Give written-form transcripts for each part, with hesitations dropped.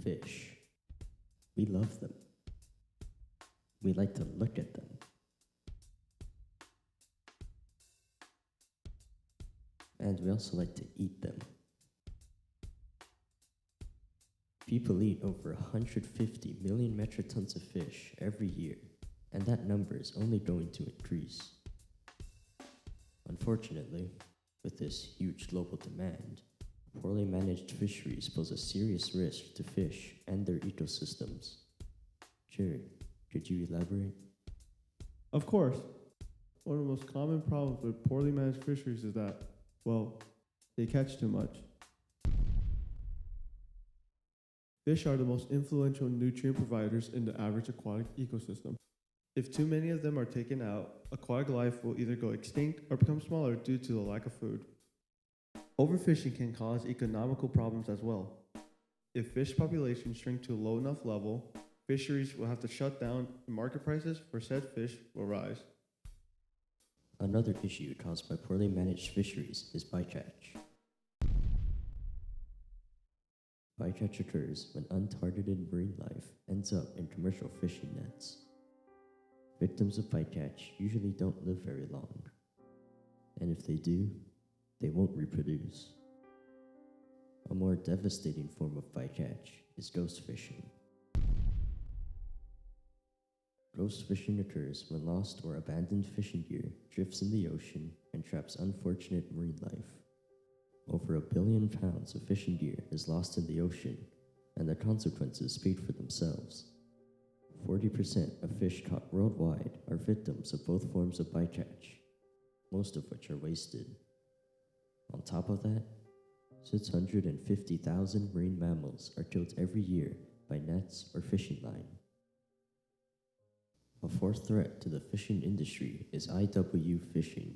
Fish. We love them. We like to look at them. And we also like to eat them. People eat over 150 million metric tons of fish every year, and that number is only going to increase. Unfortunately, with this huge global demand, poorly managed fisheries pose a serious risk to fish and their ecosystems. Jared, could you elaborate? Of course. One of the most common problems with poorly managed fisheries is that, well, they catch too much. Fish are the most influential nutrient providers in the average aquatic ecosystem. If too many of them are taken out, aquatic life will either go extinct or become smaller due to the lack of food. Overfishing can cause economical problems as well. If fish populations shrink to a low enough level, fisheries will have to shut down and market prices for said fish will rise. Another issue caused by poorly managed fisheries is bycatch. Bycatch occurs when untargeted marine life ends up in commercial fishing nets. Victims of bycatch usually don't live very long, and if they do, they won't reproduce. A more devastating form of bycatch is ghost fishing. Ghost fishing occurs when lost or abandoned fishing gear drifts in the ocean and traps unfortunate marine life. Over 1 billion pounds of fishing gear is lost in the ocean, and the consequences speak for themselves. 40% of fish caught worldwide are victims of both forms of bycatch, most of which are wasted. On top of that, 650,000 marine mammals are killed every year by nets or fishing line. A fourth threat to the fishing industry is IW fishing.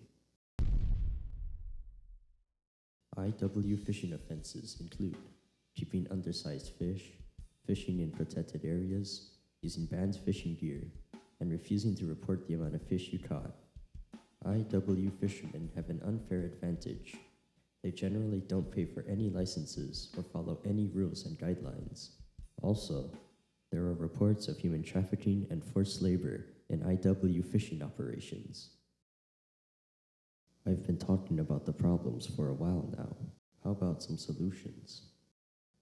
IW fishing offenses include keeping undersized fish, fishing in protected areas, using banned fishing gear, and refusing to report the amount of fish you caught. IW fishermen have an unfair advantage. They generally don't pay for any licenses or follow any rules and guidelines. Also, there are reports of human trafficking and forced labor in IW fishing operations. I've been talking about the problems for a while now. How about some solutions?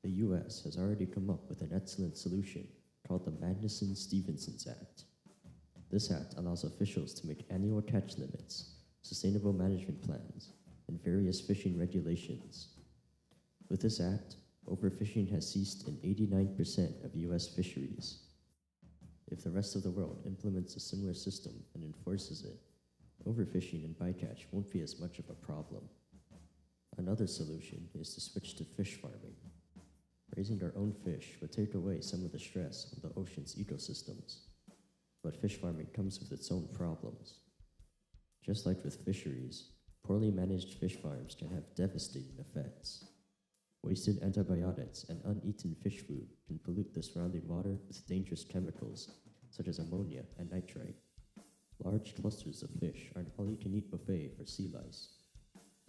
The US has already come up with an excellent solution called the Magnuson-Stevenson's Act. This act allows officials to make annual catch limits, sustainable management plans, and various fishing regulations. With this act, overfishing has ceased in 89% of US fisheries. If the rest of the world implements a similar system and enforces it, overfishing and bycatch won't be as much of a problem. Another solution is to switch to fish farming. Raising our own fish would take away some of the stress on the ocean's ecosystems. But fish farming comes with its own problems. Just like with fisheries, poorly managed fish farms can have devastating effects. Wasted antibiotics and uneaten fish food can pollute the surrounding water with dangerous chemicals, such as ammonia and nitrite. Large clusters of fish are an all-you-can-eat buffet for sea lice.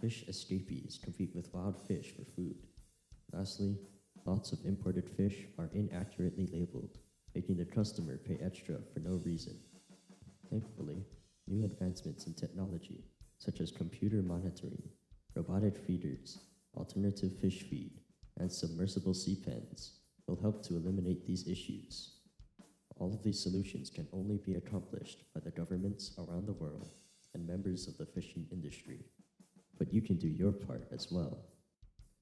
Fish escapees compete with wild fish for food. Lastly, lots of imported fish are inaccurately labeled, making the customer pay extra for no reason. Thankfully, new advancements in technology, such as computer monitoring, robotic feeders, alternative fish feed, and submersible sea pens, will help to eliminate these issues. All of these solutions can only be accomplished by the governments around the world and members of the fishing industry. But you can do your part as well.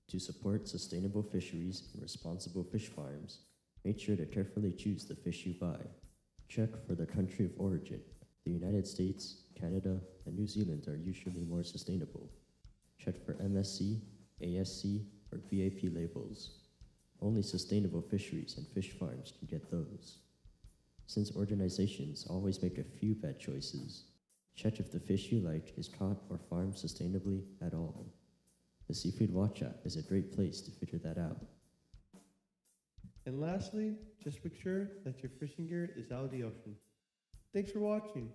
To support sustainable fisheries and responsible fish farms, make sure to carefully choose the fish you buy. Check for the country of origin. The United States, Canada, and New Zealand are usually more sustainable. Check for MSC, ASC, or BAP labels. Only sustainable fisheries and fish farms can get those. Since organizations always make a few bad choices, check if the fish you like is caught or farmed sustainably at all. The Seafood Watch app is a great place to figure that out. And lastly, just make sure that your fishing gear is out of the ocean. Thanks for watching.